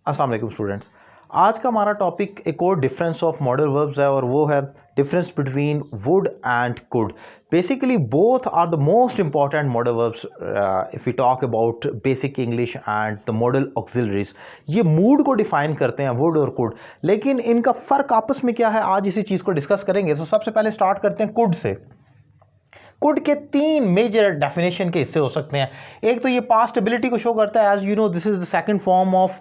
अस्सलाम वालेकुम स्टूडेंट्स। आज का हमारा टॉपिक एक और डिफरेंस ऑफ मॉडल वर्ब्स है और वो है difference between would and could. Basically both are the most important modal verbs if we talk about basic English and the modal auxiliaries. ये मूड को डिफाइन करते हैं वुड और कुड, लेकिन इनका फ़र्क आपस में क्या है आज इसी चीज़ को डिस्कस करेंगे। तो सबसे पहले स्टार्ट करते हैं कुड से। कुड के तीन मेजर डेफिनेशन के हिस्से हो सकते हैं। एक तो ये पास्ट एबिलिटी को शो करता है, as you know this is the second form of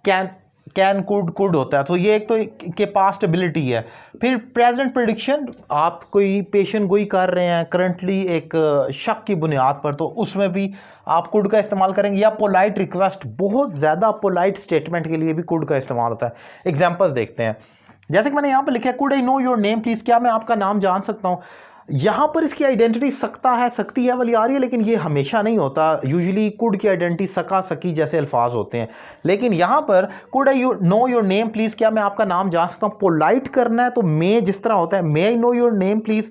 can could होता है, तो ये एक तो के पास्ट एबिलिटी है। फिर प्रेजेंट प्रेडिक्शन, आप कोई पेशेंट गोई कर रहे हैं करंटली एक शक की बुनियाद पर, तो उसमें भी आप कुड का इस्तेमाल करेंगे। या पोलाइट रिक्वेस्ट, बहुत ज़्यादा पोलाइट स्टेटमेंट के लिए भी कुड का इस्तेमाल होता है। एग्जाम्पल्स देखते हैं, जैसे कि मैंने यहाँ पर लिखा है could I know your name please, क्या मैं आपका नाम जान सकता हूँ। यहां पर इसकी आइडेंटिटी सकता है, सकती है वाली आ रही है, लेकिन ये हमेशा नहीं होता। यूजुअली कुड की आइडेंटिटी सका सकी जैसे अल्फाज होते हैं, लेकिन यहां पर could I know your name please, क्या मैं आपका नाम जान सकता हूं। पोलाइट करना है तो मे जिस तरह होता है may I know your name please,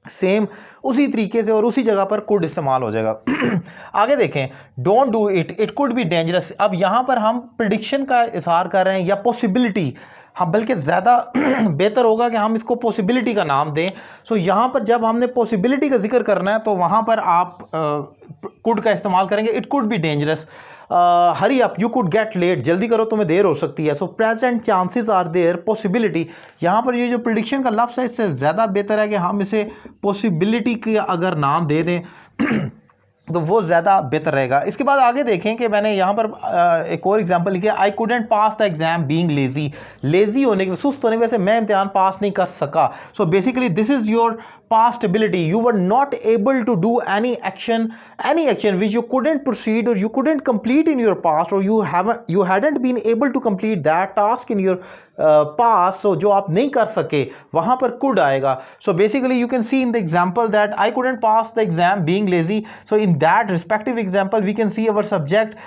same उसी तरीके से और उसी जगह पर कुड इस्तेमाल हो जाएगा। आगे देखें, don't do it, it could be dangerous. अब यहां पर हम प्रिडिक्शन का इजहार कर रहे हैं या पॉसिबिलिटी, हाँ बल्कि ज़्यादा बेहतर होगा कि हम इसको पॉसिबिलिटी का नाम दें। सो यहाँ पर जब हमने पॉसिबिलिटी का जिक्र करना है तो वहाँ पर आप कुड का इस्तेमाल करेंगे। It could be dangerous, hurry up, you could get late, जल्दी करो तुम्हें देर हो सकती है। So present chances are there, possibility, यहाँ पर ये जो प्रिडिक्शन का लफ्ज़ है इससे ज़्यादा बेहतर है कि हम इसे पॉसिबिलिटी के अगर नाम दे दें तो वो ज़्यादा बेहतर रहेगा। इसके बाद आगे देखें कि मैंने यहाँ पर एक और एग्जांपल लिखा, I couldn't pass the exam being lazy, lazy होने की, सुस्त होने की वजह से मैं इम्तिहान पास नहीं कर सका। So basically this is your past ability, you were not able to do any action which you couldn't proceed or you couldn't complete in your past, or you hadn't been able to complete that task in your past, so जो आप नहीं कर सके वहां पर could आएगा। So basically you can see in the example that I couldn't pass the exam being lazy, so in that respective example we can see our subject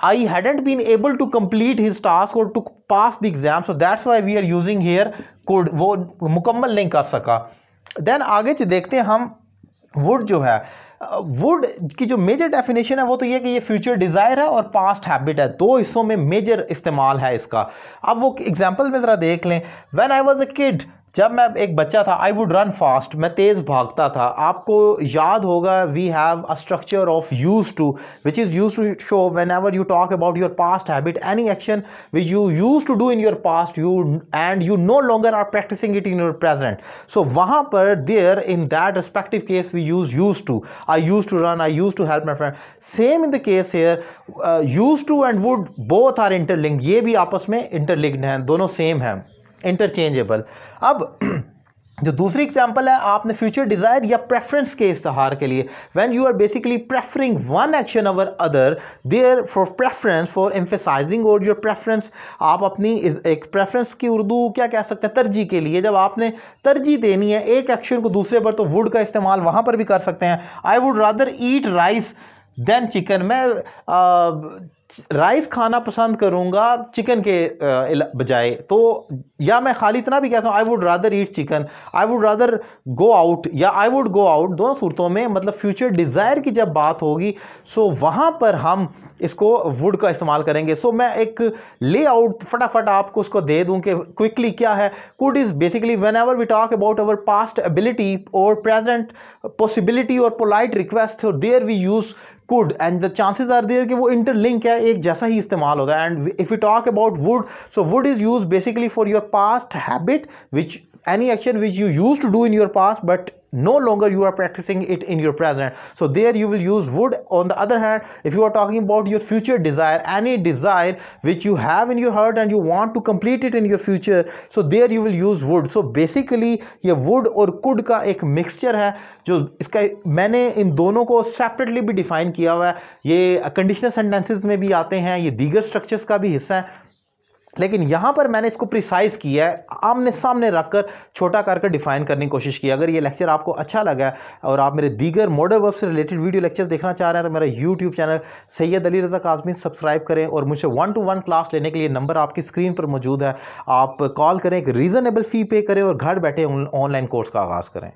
I hadn't been able to complete his task or to pass the exam, so that's why we are using here could, वो मुकम्मल नहीं कर सका। Then आगे देखते हैं हम would जो है, वुड की जो मेजर डेफिनेशन है वो तो ये कि ये फ्यूचर डिजायर है और पास्ट हैबिट है। दो हिस्सों में मेजर इस्तेमाल है इसका। अब वो एग्जांपल में जरा देख लें, when I was a kid, जब मैं एक बच्चा था, आई वुड रन फास्ट, मैं तेज भागता था। आपको याद होगा we have a structure of use to which is use to show whenever you talk about your past habit, any action which you use to do in your past you no longer are practicing it in your present, so वहां पर there in that respective case we used to, I used to run, I used to help my friend. Same in the case here, used to and would both are interlinked, ये भी आपस में interlinked हैं, दोनों same हैं, interchangeable. अब जो दूसरी एग्जांपल है, आपने फ्यूचर डिजायर या प्रेफरेंस के इस्तेहार के लिए, when you are basically preferring one action over other, there for preference, for emphasizing और योर प्रेफरेंस, आप अपनी एक प्रेफरेंस की उर्दू क्या कह सकते हैं, तरजीह के लिए, जब आपने तरजीह देनी है एक एक्शन को दूसरे पर, तो वुड का इस्तेमाल वहां पर भी कर सकते हैं। I would rather eat rice than chicken, मैं राइस खाना पसंद करूंगा चिकन के बजाय। तो या मैं खाली इतना भी कहता हूं, आई would rather eat chicken, I would rather go out या आई वुड गो आउट, दोनों सूरतों में मतलब फ्यूचर डिजायर की जब बात होगी सो वहां पर हम इसको वुड का इस्तेमाल करेंगे। सो मैं एक लेआउट फटाफट आपको उसको दे दूं कि क्विकली क्या है। Could is basically whenever we talk about our past ability और प्रेजेंट पॉसिबिलिटी और polite request, there we use could and the chances are there कि वो interlink है, एक जैसा ही इस्तेमाल होता है। and if we talk about would, so would is used basically for your past habit, which any action which you used to do in your past but no longer you are practicing it in your present, so there you will use would. On the other hand, if you are talking about your future desire, any desire which you have in your heart and you want to complete it in your future, so there you will use would. So basically ये would और could का एक mixture है, जो इसका मैंने इन दोनों को सेपरेटली भी डिफाइन किया हुआ है। ये कंडीशनल सेंटेंसेस में भी आते हैं, ये दीगर स्ट्रक्चर्स का भी हिस्सा है, लेकिन यहां पर मैंने इसको प्रिसाइज किया है, आमने सामने रखकर छोटा करके डिफाइन करने की कोशिश की। अगर ये लेक्चर आपको अच्छा लगा है और आप मेरे दीगर मॉडल वर्ब से रिलेटेड वीडियो लेक्चर्स देखना चाह रहे हैं तो मेरा YouTube channel Syed Ali Raza Kazmi subscribe करें और मुझसे 1-to-1 क्लास लेने के लिए नंबर आपकी स्क्रीन पर मौजूद है। आप कॉल करें, एक रीज़नेबल फ़ी पे करें और घर बैठे ऑनलाइन कोर्स का आगाज़ करें।